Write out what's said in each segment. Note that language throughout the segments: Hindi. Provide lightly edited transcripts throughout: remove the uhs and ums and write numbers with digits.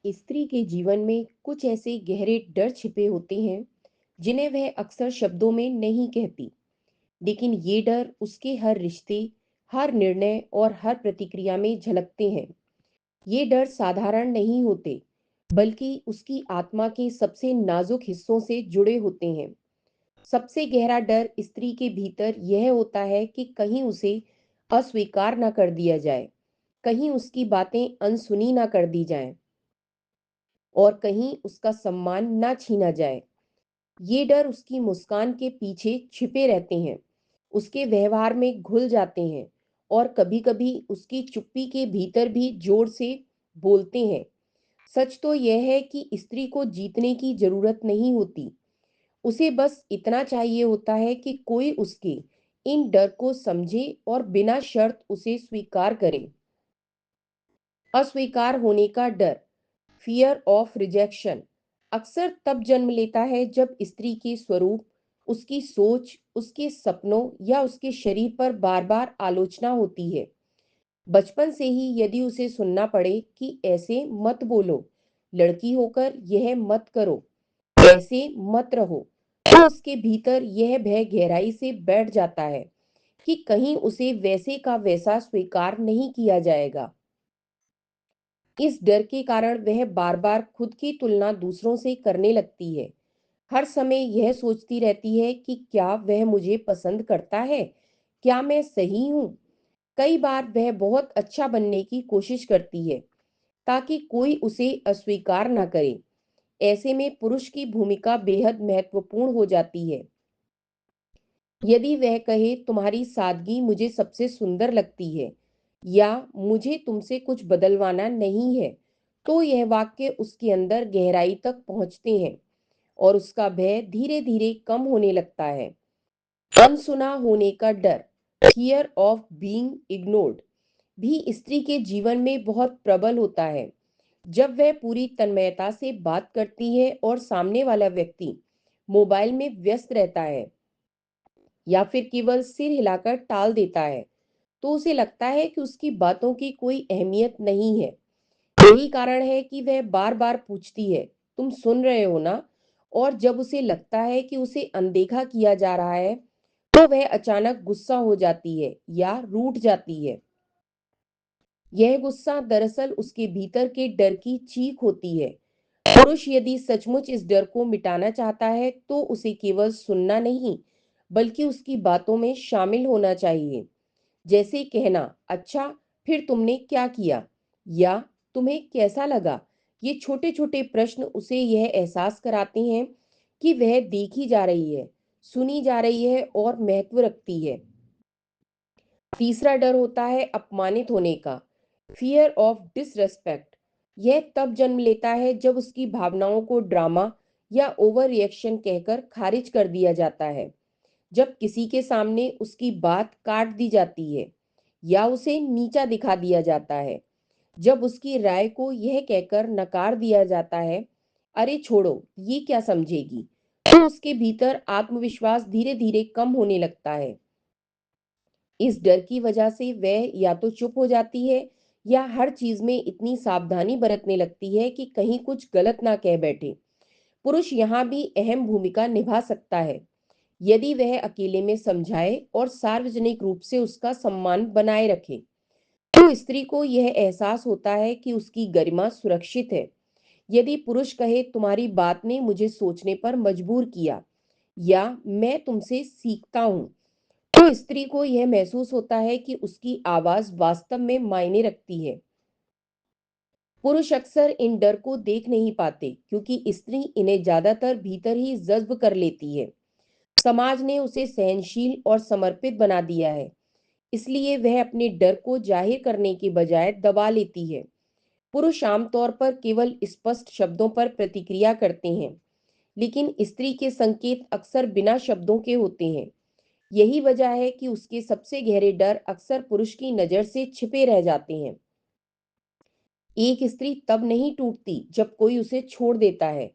स्त्री के जीवन में कुछ ऐसे गहरे डर छिपे होते हैं जिन्हें वह अक्सर शब्दों में नहीं कहती। लेकिन ये डर उसके हर रिश्ते, हर निर्णय और हर प्रतिक्रिया में झलकते हैं। ये डर साधारण नहीं होते, बल्कि उसकी आत्मा के सबसे नाजुक हिस्सों से जुड़े होते हैं। सबसे गहरा डर स्त्री के भीतर यह होता है कि कहीं उसे अस्वीकार न कर दिया जाए, कहीं उसकी बातें अनसुनी ना कर दी जाएं और कहीं उसका सम्मान ना छीना जाए। ये डर उसकी मुस्कान के पीछे छिपे रहते हैं, उसके व्यवहार में घुल जाते हैं और कभी-कभी उसकी चुप्पी के भीतर भी जोर से बोलते हैं। सच तो यह है कि स्त्री को जीतने की जरूरत नहीं होती, उसे बस इतना चाहिए होता है कि कोई उसके इन डर को समझे और बिना शर्त उसे स्वीकार करे। अस्वीकार होने का डर, फियर ऑफ रिजेक्शन, अक्सर तब जन्म लेता है जब स्त्री के स्वरूप, उसकी सोच, उसके सपनों या उसके शरीर पर बार बार आलोचना होती है। बचपन से ही यदि उसे सुनना पड़े कि ऐसे मत बोलो, लड़की होकर यह मत करो, ऐसे मत रहो, तो उसके भीतर यह भय गहराई से बैठ जाता है कि कहीं उसे वैसे का वैसा स्वीकार नहीं किया जाएगा। इस डर के कारण वह बार बार खुद की तुलना दूसरों से करने लगती है। हर समय यह सोचती रहती है कि क्या वह मुझे पसंद करता है, क्या मैं सही हूँ। कई बार वह बहुत अच्छा बनने की कोशिश करती है ताकि कोई उसे अस्वीकार ना करे। ऐसे में पुरुष की भूमिका बेहद महत्वपूर्ण हो जाती है। यदि वह कहे तुम्हारी सादगी मुझे सबसे सुंदर लगती है या मुझे तुमसे कुछ बदलवाना नहीं है, तो यह वाक्य उसके अंदर गहराई तक पहुंचते हैं और उसका भय धीरे धीरे कम होने लगता है। अनसुना होने का डर, फियर ऑफ बीइंग इग्नोर्ड, भी स्त्री के जीवन में बहुत प्रबल होता है। जब वह पूरी तन्मयता से बात करती है और सामने वाला व्यक्ति मोबाइल में व्यस्त रहता है या फिर केवल सिर हिलाकर टाल देता है, तो उसे लगता है कि उसकी बातों की कोई अहमियत नहीं है। यही कारण है कि वह बार बार पूछती है, तुम सुन रहे हो ना? और जब उसे लगता है कि उसे अनदेखा किया जा रहा है, तो वह अचानक गुस्सा हो जाती है या रूठ जाती है। यह गुस्सा दरअसल उसके भीतर के डर की चीख होती है। पुरुष यदि सचमुच इस डर को मिटाना चाहता है, तो उसे केवल सुनना नहीं, बल्कि उसकी बातों में शामिल होना चाहिए। जैसे कहना, अच्छा, फिर तुमने क्या किया, या तुम्हें कैसा लगा। ये छोटे छोटे प्रश्न उसे यह एहसास कराते हैं कि वह देखी जा रही है, सुनी जा रही है और महत्व रखती है। तीसरा डर होता है अपमानित होने का, फियर ऑफ डिसरेस्पेक्ट। यह तब जन्म लेता है जब उसकी भावनाओं को ड्रामा या ओवर रिएक्शन कहकर खारिज कर दिया जाता है। जब किसी के सामने उसकी बात काट दी जाती है या उसे नीचा दिखा दिया जाता है, जब उसकी राय को यह कहकर नकार दिया जाता है, अरे छोड़ो, ये क्या समझेगी, तो उसके भीतर आत्मविश्वास धीरे धीरे कम होने लगता है। इस डर की वजह से वह या तो चुप हो जाती है या हर चीज में इतनी सावधानी बरतने लगती है कि कहीं कुछ गलत ना कह बैठे। पुरुष यहाँ भी अहम भूमिका निभा सकता है। यदि वह अकेले में समझाए और सार्वजनिक रूप से उसका सम्मान बनाए रखे, तो स्त्री को यह एहसास होता है कि उसकी गरिमा सुरक्षित है। यदि पुरुष कहे तुम्हारी बात ने मुझे सोचने पर मजबूर किया या मैं तुमसे सीखता हूं, तो स्त्री को यह महसूस होता है कि उसकी आवाज वास्तव में मायने रखती है। पुरुष अक्सर इन डर को देख नहीं पाते क्योंकि स्त्री इन्हें ज्यादातर भीतर ही जज्ब कर लेती है। समाज ने उसे सहनशील और समर्पित बना दिया है, इसलिए वह अपने डर को जाहिर करने के बजाय दबा लेती है। पुरुष आमतौर पर केवल स्पष्ट शब्दों पर प्रतिक्रिया करते हैं, लेकिन स्त्री के संकेत अक्सर बिना शब्दों के होते हैं। यही वजह है कि उसके सबसे गहरे डर अक्सर पुरुष की नजर से छिपे रह जाते हैं। एक स्त्री तब नहीं टूटती जब कोई उसे छोड़ देता है,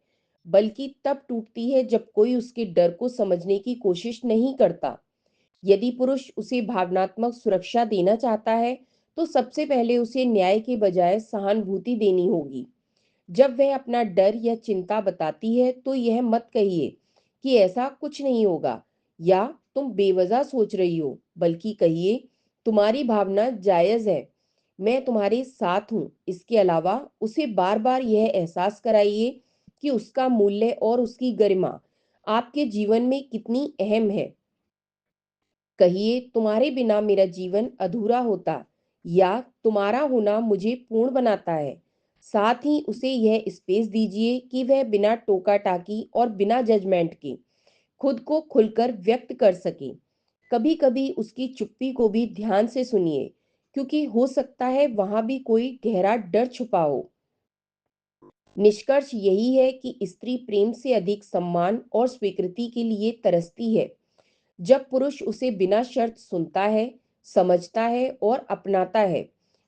बल्कि तब टूटती है जब कोई उसके डर को समझने की कोशिश नहीं करता। यदि पुरुष उसे भावनात्मक सुरक्षा देना चाहता है, तो सबसे पहले उसे न्याय के बजाय सहानुभूति देनी होगी। जब वह अपना डर या चिंता बताती है तो यह मत कहिए कि ऐसा कुछ नहीं होगा या तुम बेवजह सोच रही हो, बल्कि कहिए तुम्हारी भावना जायज़ है, मैं तुम्हारे साथ हूँ। इसके अलावा उसे बार बार यह एहसास कराइए कि उसका मूल्य और उसकी गरिमा आपके जीवन में कितनी अहम है। कहिए तुम्हारे बिना मेरा जीवन अधूरा होता या तुम्हारा होना मुझे पूर्ण बनाता है। साथ ही उसे यह स्पेस दीजिए कि वह बिना टोका टाकी और बिना जजमेंट के खुद को खुलकर व्यक्त कर सके। कभी कभी उसकी चुप्पी को भी ध्यान से सुनिए, क्योंकि हो सकता है वहां भी कोई गहरा डर छुपा हो। निष्कर्ष यही है कि स्त्री प्रेम से अधिक सम्मान और स्वीकृति के लिए तरसती है। जब पुरुष उसे बिना शर्त सुनता है, समझता है और अपनाता है,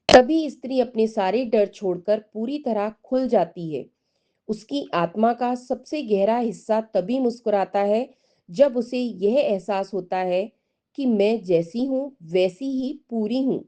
तभी स्त्री अपने सारे डर छोड़कर पूरी तरह खुल जाती है। उसकी आत्मा का सबसे गहरा हिस्सा तभी मुस्कुराता है जब उसे यह एहसास होता है कि मैं जैसी हूँ वैसी ही पूरी हूँ।